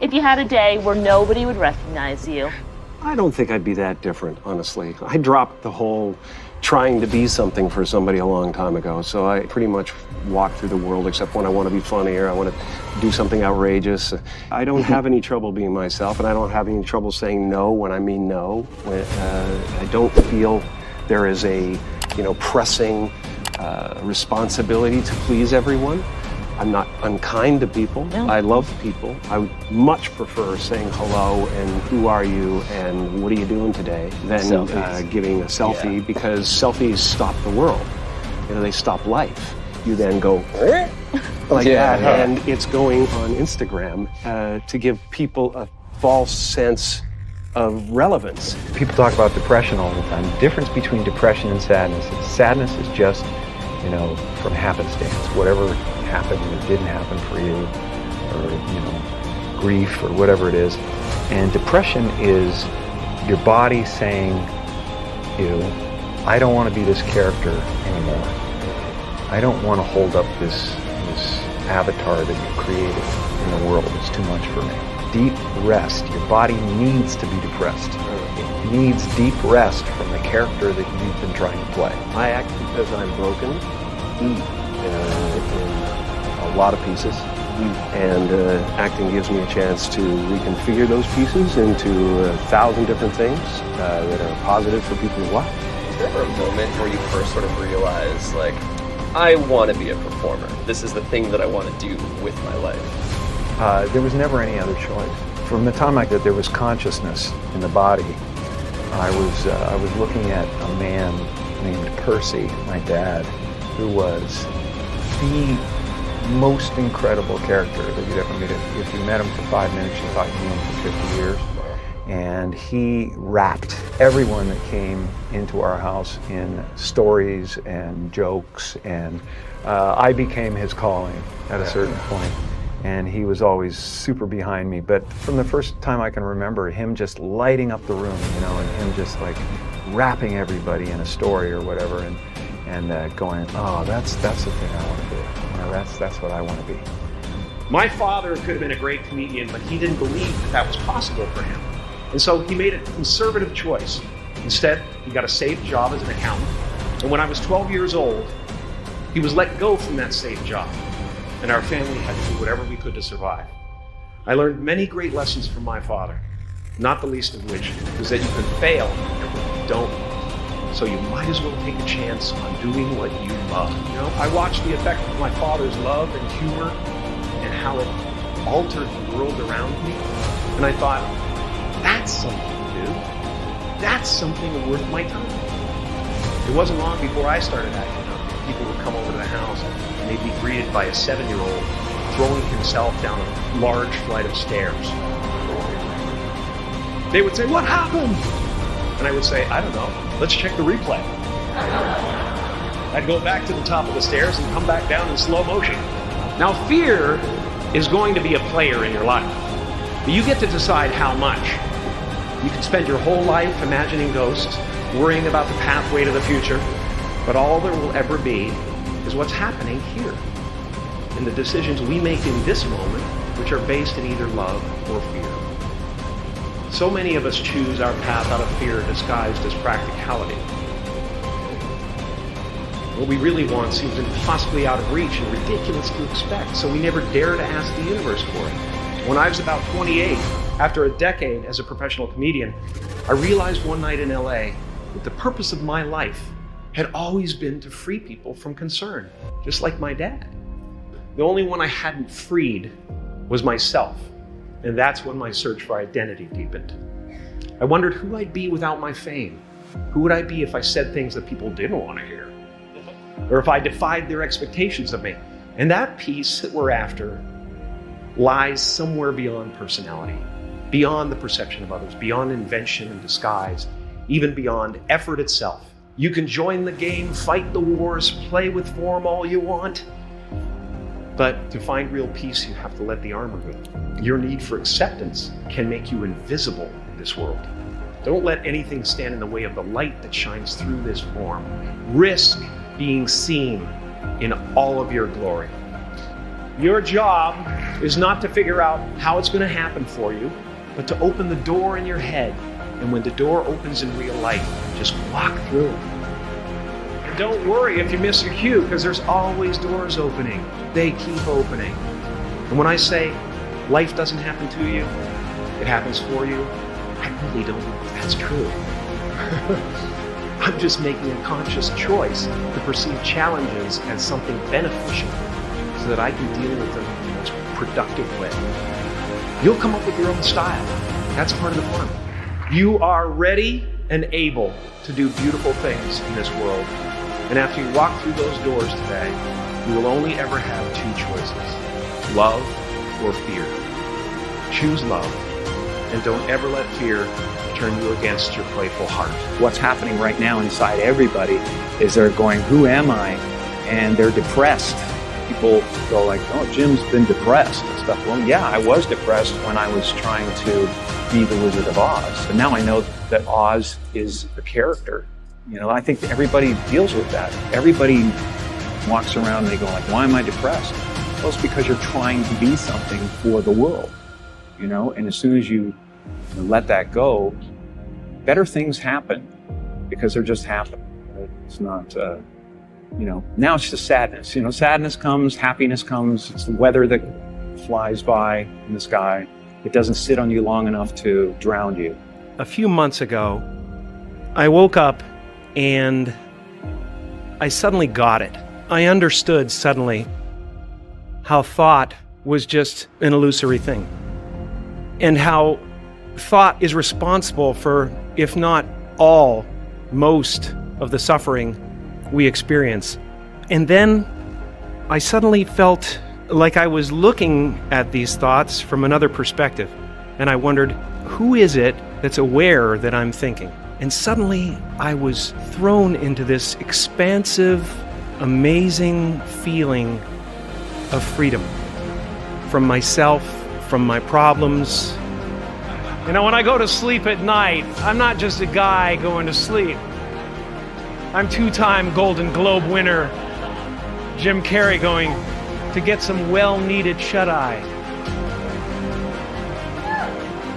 if you had a day where nobody would recognize you? I don't think I'd be that different, honestly. I dropped the whole trying to be something for somebody a long time ago, so I pretty much walk through the world except when I want to be funny or I want to do something outrageous. I don't have any trouble being myself, and I don't have any trouble saying no when I mean no. I don't feel there is a, pressing responsibility to please everyone. I'm not unkind to people. No. I love people. I would much prefer saying hello and who are you and what are you doing today than giving a selfie, because selfies stop the world. They stop life. You then go like that, and it's going on Instagram to give people a false sense of relevance. People talk about depression all the time. The difference between depression and sadness is sadness is just, from happenstance, whatever happened or didn't happen for you, or grief or whatever it is. And depression is your body saying, I don't want to be this character anymore. I don't want to hold up this avatar that you created in the world. It's too much for me. Deep rest. Your body needs to be depressed. It needs deep rest from the character that you've been trying to play. I act because I'm broken in a lot of pieces, and acting gives me a chance to reconfigure those pieces into 1,000 different things that are positive for people's lives. Is there ever a moment where you first sort of realize, I want to be a performer. This is the thing that I want to do with my life? There was never any other choice. From the time that there was consciousness in the body, I was looking at a man named Percy, my dad, who was the most incredible character that you'd ever meet. If you met him for 5 minutes, you thought you knew him for 50 years. And he wrapped everyone that came into our house in stories and jokes, and I became his calling at a certain point. And he was always super behind me. But from the first time I can remember, him just lighting up the room, and him just wrapping everybody in a story or whatever, and going, oh, that's the thing I want to do. That's what I want to be. My father could have been a great comedian, but he didn't believe that was possible for him. And so he made a conservative choice. Instead, he got a safe job as an accountant. And when I was 12 years old, he was let go from that safe job. And our family had to do whatever we could to survive. I learned many great lessons from my father, not the least of which was that you can fail if you don't. So you might as well take a chance on doing what you love. I watched the effect of my father's love and humor and how it altered the world around me. And I thought, that's something to do. That's something worth my time. It wasn't long before I started acting up. People would come over to the house and they'd be greeted by a 7-year-old throwing himself down a large flight of stairs. They would say, "What happened?" And I would say, "I don't know. Let's check the replay." I'd go back to the top of the stairs and come back down in slow motion. Now, fear is going to be a player in your life. But you get to decide how much. You can spend your whole life imagining ghosts, worrying about the pathway to the future, but all there will ever be is what's happening here, and the decisions we make in this moment, which are based in either love or fear. So many of us choose our path out of fear disguised as practicality. What we really want seems impossibly out of reach and ridiculous to expect, so we never dare to ask the universe for it. When I was about 28, after a decade as a professional comedian, I realized one night in LA that the purpose of my life had always been to free people from concern, just like my dad. The only one I hadn't freed was myself. And that's when my search for identity deepened. I wondered who I'd be without my fame. Who would I be if I said things that people didn't want to hear? Or if I defied their expectations of me? And that piece that we're after lies somewhere beyond personality, beyond the perception of others, beyond invention and disguise, even beyond effort itself. You can join the game, fight the wars, play with form all you want. But to find real peace, you have to let the armor go. Your need for acceptance can make you invisible in this world. Don't let anything stand in the way of the light that shines through this form. Risk being seen in all of your glory. Your job is not to figure out how it's going to happen for you, but to open the door in your head. And when the door opens in real life, just walk through it. And don't worry if you miss your cue, because there's always doors opening. They keep opening. And when I say life doesn't happen to you, it happens for you, I really don't know if that's true. I'm just making a conscious choice to perceive challenges as something beneficial so that I can deal with them in the most productive way. You'll come up with your own style. That's part of the fun. You are ready and able to do beautiful things in this world. And after you walk through those doors today, you will only ever have two choices: love or fear. Choose love, and don't ever let fear turn you against your playful heart. What's happening right now inside everybody is they're going, who am I? And they're depressed. People go like, oh, Jim's been depressed and stuff. Well, yeah, I was depressed when I was trying to be the Wizard of Oz. But now I know that Oz is a character. You know, I think everybody deals with that. Everybody walks around and they go like, why am I depressed? Well, it's because you're trying to be something for the world, you know? And as soon as you let that go, better things happen because they're just happening. It's not, you know, now it's just sadness. You know, sadness comes, happiness comes. It's the weather that flies by in the sky. It doesn't sit on you long enough to drown you. A few months ago, I woke up and I suddenly got it. I understood suddenly how thought was just an illusory thing, and how thought is responsible for, if not all, most of the suffering we experience. And then I suddenly felt like I was looking at these thoughts from another perspective, and I wondered, who is it that's aware that I'm thinking? And suddenly I was thrown into this expansive, amazing feeling of freedom from myself, from my problems. You know, when I go to sleep at night, I'm not just a guy going to sleep. I'm two-time Golden Globe winner Jim Carrey going to get some well-needed shut-eye.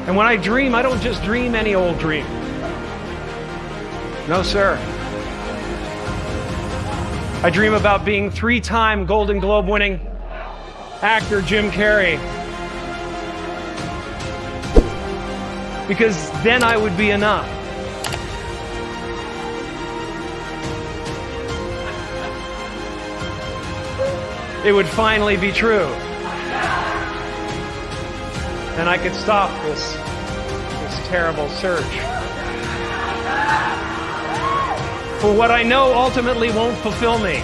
And when I dream, I don't just dream any old dream. No, sir. I dream about being three-time Golden Globe winning actor Jim Carrey. Because then I would be enough. It would finally be true. And I could stop this terrible search for what I know ultimately won't fulfill me.